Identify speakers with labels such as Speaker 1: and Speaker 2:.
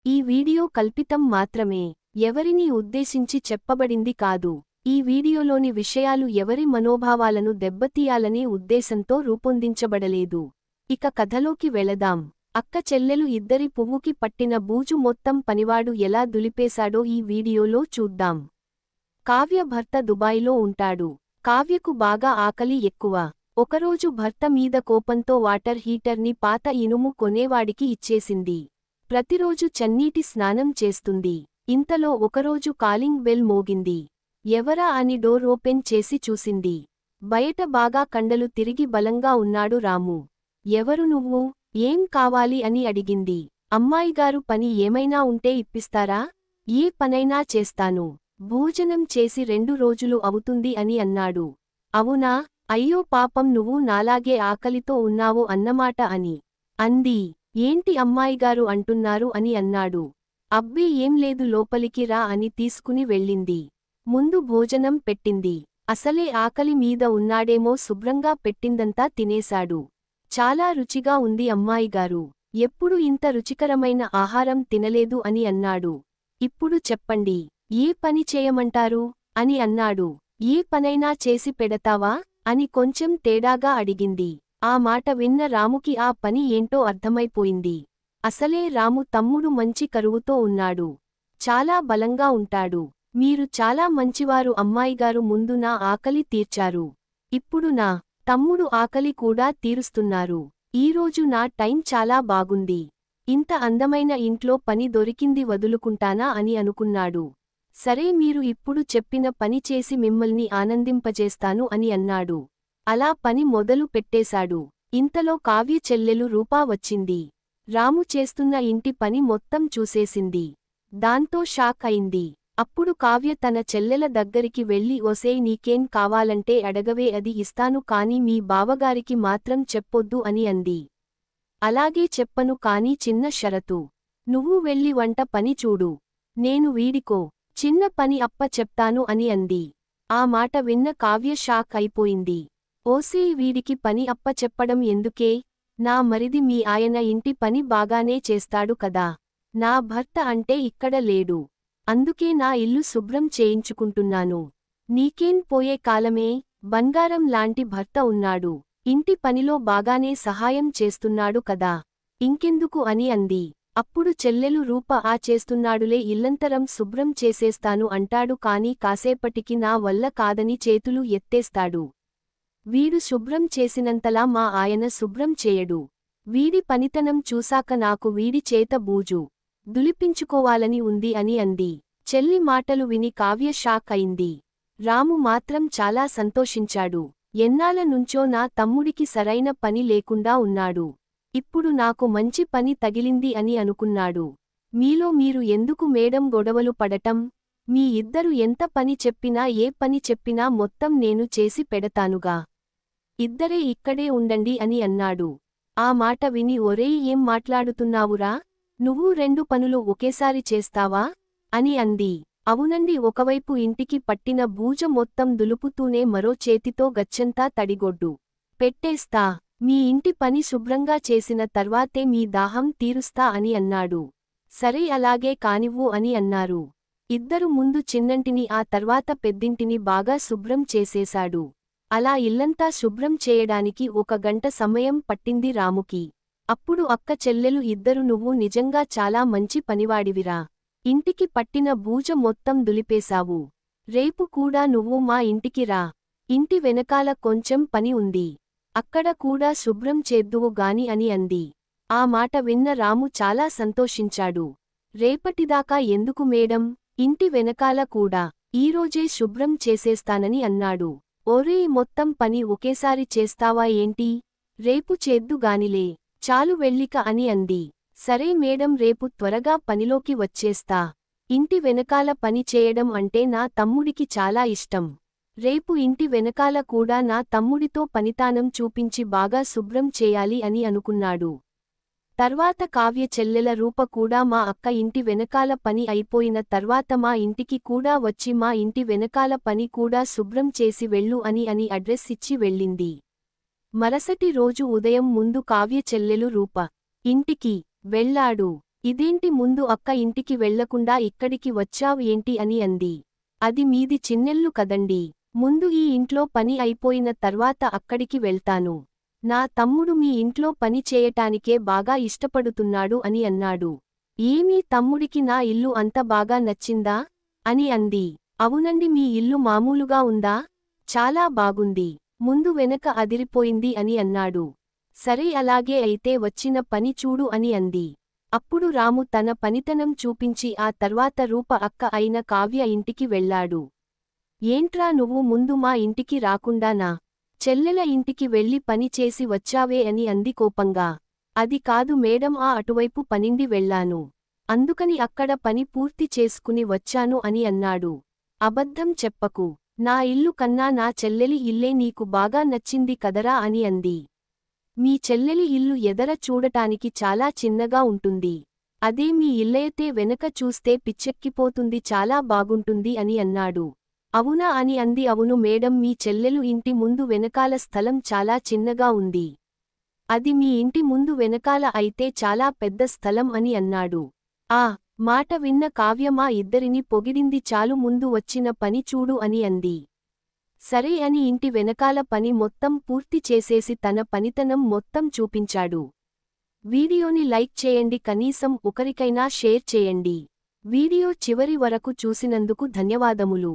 Speaker 1: ఈ వీడియో కల్పితం మాత్రమే, ఎవరినీ ఉద్దేశించి చెప్పబడింది కాదు. ఈ వీడియోలోని విషయాలు ఎవరి మనోభావాలను దెబ్బతీయాలనే ఉద్దేశంతో రూపొందించబడలేదు. ఇక కథలోకి వెళదాం. అక్క చెల్లెలు ఇద్దరి పువ్వుకి పట్టిన బూజు మొత్తం పనివాడు ఎలా దులిపేశాడో ఈ వీడియోలో చూద్దాం. కావ్య భర్త దుబాయ్లో ఉంటాడు. కావ్యకు బాగా ఆకలి ఎక్కువ. ఒకరోజు భర్త మీద కోపంతో వాటర్ హీటర్ని పాత ఇనుము కొనేవాడికి ఇచ్చేసింది. ప్రతిరోజు చన్నీటి స్నానం చేస్తుంది. ఇంతలో ఒకరోజు కాలింగ్ బెల్ మోగింది. ఎవరా అని డోర్ ఓపెన్ చేసి చూసింది. బయట బాగా కండలు తిరిగి బలంగా ఉన్నాడు రాము. ఎవరు నువ్వు, ఏం కావాలి అని అడిగింది. అమ్మాయిగారు పని ఏమైనా ఉంటే ఇప్పిస్తారా? ఏ పనైనా చేస్తాను. భోజనం చేసి 2 రోజులు అవుతుంది అని అన్నాడు. అవునా, అయ్యో పాపం నువ్వు నాలాగే ఆకలితో ఉన్నావు అన్నమాట అని అంది. ఏంటి అమ్మాయిగారు అంటున్నారు అని అన్నాడు. అబ్బే ఏం లేదు, లోపలికి రా అని తీసుకుని వెళ్ళింది. ముందు భోజనం పెట్టింది. అసలే ఆకలి మీద ఉన్నాడేమో, శుభ్రంగా పెట్టిందంతా తినేశాడు. చాలా రుచిగా ఉంది అమ్మాయిగారు. ఎప్పుడు ఇంత రుచికరమైన ఆహారం తినలేదు అని అన్నాడు. ఇప్పుడు చెప్పండి, ఏ పని చేయమంటారు అని అన్నాడు. ఏ పనైనా చేసి పెడతావా అని కొంచెం తేడాగా అడిగింది. ఆ మాట విన్న రాముకి ఆ పని ఏంటో అర్థమైపోయింది. అసలే రాము తమ్ముడు మంచి కరువుతో ఉన్నాడు. చాలా బలంగా ఉంటాడు. మీరు చాలా మంచివారు అమ్మాయిగారు, ముందు నా ఆకలి తీర్చారు. ఇప్పుడు నా తమ్ముడు ఆకలి కూడా తీరుస్తున్నారు. ఈరోజు నా టైం చాలా బాగుంది. ఇంత అందమైన ఇంట్లో పని దొరికింది, వదులుకుంటానా అని అనుకున్నాడు. సరే, మీరు ఇప్పుడు చెప్పిన పని చేసి మిమ్మల్ని ఆనందింపజేస్తాను అని అన్నాడు. అలా పని మొదలు పెట్టేశాడు. ఇంతలో కావ్య చెల్లెలు రూపా వచ్చింది. రాము చేస్తున్న ఇంటి పని మొత్తం చూసేసింది. దాంతో షాక్ అయింది. అప్పుడు కావ్య తన చెల్లెల దగ్గరికి వెళ్ళి, ఒసేయ్, నీకేం కావాలంటే అడగవే, అది ఇస్తాను, కానీ మీ బావగారికి మాత్రం చెప్పొద్దు అని అంది. అలాగే చెప్పను, కానీ చిన్న షరతు. నువ్వు వెళ్ళి వంట పని చూడు. నేను వీడికో చిన్న పని అప్ప చెప్తాను అని అంది. ఆ మాట విన్న కావ్య షాక్ అయిపోయింది. ఓసేయ్, వీడికి పని అప్ప చెప్పడం ఎందుకే? నా మరిది మీ ఆయన ఇంటి పని బాగానే చేస్తాడు కదా. నా భర్త అంటే ఇక్కడ లేడు. అందుకే నా ఇల్లు శుభ్రం చేయించుకుంటున్నాను. నీకేం పోయే కాలమే, బంగారం లాంటి భర్త ఉన్నాడు. ఇంటి పనిలో బాగానే సహాయం చేస్తున్నాడు కదా, ఇంకెందుకు అని అంది. అప్పుడు చెల్లెలు రూప, ఆ చేస్తున్నాడులే, ఇల్లంతరం శుభ్రం చేసేస్తాను అంటాడు, కానీ కాసేపటికి నా వల్ల కాదని చేతులు ఎత్తేస్తాడు. వీడు శుభ్రం చేసినంతలా మా ఆయన శుభ్రం చేయడు. వీడి పనితనం చూశాక నాకు వీడి చేత బూజు దులిపించుకోవాలని ఉంది అని అంది. చెల్లి మాటలు విని కావ్య షాక్ అయింది. రాము మాత్రం చాలా సంతోషించాడు. ఎన్నాళ్ళ నుంచో నా తమ్ముడికి సరైన పని లేకుండా ఉన్నాడు. ఇప్పుడు నాకు మంచి పని తగిలింది అని అనుకున్నాడు. మీలో మీరు ఎందుకు మేడం గొడవలు పడటం? మీ ఇద్దరు ఎంత పని చెప్పినా, ఏ పని చెప్పినా మొత్తం నేను చేసి పెడతానుగా. ఇద్దరే ఇక్కడే ఉండండి అని అన్నాడు. ఆ మాట విని, ఒరేయ్, ఏం మాట్లాడుతున్నావురా, నువ్వు 2 పనులు ఒకేసారి చేస్తావా అని అంది. అవునండి, ఒకవైపు ఇంటికి పట్టిన బూజ మొత్తం దులుపుతూనే మరో చేతితో గచ్చంతా తడిగొడ్డు పెట్టేస్తా. మీ ఇంటి పని శుభ్రంగా చేసిన తర్వాతే మీ దాహం తీరుస్తా అని అన్నాడు. సరే, అలాగే కానివ్వు అని అన్నారు. ఇద్దరు ముందు చిన్నంటిని, ఆ తర్వాత పెద్దింటిని బాగా శుభ్రం చేసేశాడు. అలా ఇల్లంతా శుభ్రం చేయడానికి 1 గంట సమయం పట్టింది రాముకి. అప్పుడు అక్క చెల్లెలు ఇద్దరు, నువ్వు నిజంగా చాలా మంచి పనివాడివిరా. ఇంటికి పట్టిన బూజ మొత్తం దులిపేశావు. రేపు కూడా నువ్వు మా ఇంటికి రా. ఇంటి వెనకాల కొంచెం పని ఉంది, అక్కడ కూడా శుభ్రం చేద్దువు గాని అని అంది. ఆ మాట విన్న రాము చాలా సంతోషించాడు. రేపటిదాకా ఎందుకు మేడం, ఇంటి వెనకాల కూడా ఈరోజే శుభ్రం చేసేస్తానని అన్నాడు. ఓరేయ్, మొత్తం పని ఒకేసారి చేస్తావా ఏంటి? రేపు చేద్దుగానిలే, చాలు వెళ్ళిక అని అంది. సరే మేడం, రేపు త్వరగా పనిలోకి వచ్చేస్తా. ఇంటి వెనకాల పని చేయడం అంటే నా తమ్ముడికి చాలా ఇష్టం. రేపు ఇంటి వెనకాల కూడా నా తమ్ముడితో పనితానం చూపించి బాగా శుభ్రం చేయాలి అని అనుకున్నాడు. తర్వాత కావ్య చెల్లెల రూప కూడా, మా అక్క ఇంటి వెనకాల పని అయిపోయిన తర్వాత మా ఇంటికి కూడా వచ్చి మా ఇంటి వెనకాల పని కూడా శుభ్రం చేసి వెళ్ళు అని అడ్రెస్ ఇచ్చి వెళ్ళింది. మరుసటి రోజు ఉదయం ముందు కావ్య చెల్లెలు రూప ఇంటికి వెళ్ళాడు. ఇదేంటి ముందు అక్క ఇంటికి వెళ్లకుండా ఇక్కడికి వచ్చావ్ ఏంటి అని అంది. అది మీది చిన్నెల్లు కదండీ. ముందు ఈ ఇంట్లో పని అయిపోయిన తర్వాత అక్కడికి వెళ్తాను. నా తమ్ముడు మీ ఇంట్లో పని చేయటానికే బాగా ఇష్టపడుతున్నాడు అని అన్నాడు. ఏమీ తమ్ముడికి నా ఇల్లు అంత బాగా నచ్చిందా? అని అంది. అవునండి, మీ ఇల్లు మామూలుగా ఉందా? చాలా బాగుంది. ముందు వెనక అదిరిపోయింది అని అన్నాడు. సరే అలాగే అయితే వచ్చిన పని చూడు అని అంది. అప్పుడు రాము తన పనితనం చూపించి ఆ తర్వాత రూప అక్క అయిన కావ్య ఇంటికి వెళ్ళాడు. ఏంట్రా నువ్వు ముందు మా ఇంటికి రాకుండా నా చెల్లెల ఇంటికి వెళ్ళి పని చేసి వచ్చావే అని అంది కోపంగా. అది కాదు మేడం, ఆ అటువైపు పనిండి వెళ్ళాను. అందుకని అక్కడ పని పూర్తి చేసుకుని వచ్చాను అని అన్నాడు. అబద్ధం చెప్పకు. నా ఇల్లు కన్నా నా చెల్లెలి ఇల్లే నీకు బాగా నచ్చింది కదరా అని అంది. మీ చెల్లెలి ఇల్లు ఎదర చూడటానికి చాలా చిన్నగా ఉంటుంది. అదే మీ ఇల్లయితే వెనక చూస్తే పిచ్చెక్కిపోతుంది, చాలా బాగుంటుంది అని అన్నాడు. అవునా అని అంది. అవును మేడం, మీ చెల్లెలు ఇంటి ముందు వెనకాల స్థలం చాలా చిన్నగా ఉంది. అది మీ ఇంటి ముందు వెనకాల అయితే చాలా పెద్ద స్థలం అని అన్నాడు. ఆ మాట విన్న కావ్య మా ఇద్దరిని పొగిడింది. చాలు ముందు వచ్చిన పని చూడు అని అంది. సరే అని ఇంటి వెనకాల పని మొత్తం పూర్తి చేసేసి తన పనితనం మొత్తం చూపించాడు. వీడియోని లైక్ చేయండి, కనీసం ఒకరికైనా షేర్ చేయండి. వీడియో చివరి వరకు చూసినందుకు ధన్యవాదములు.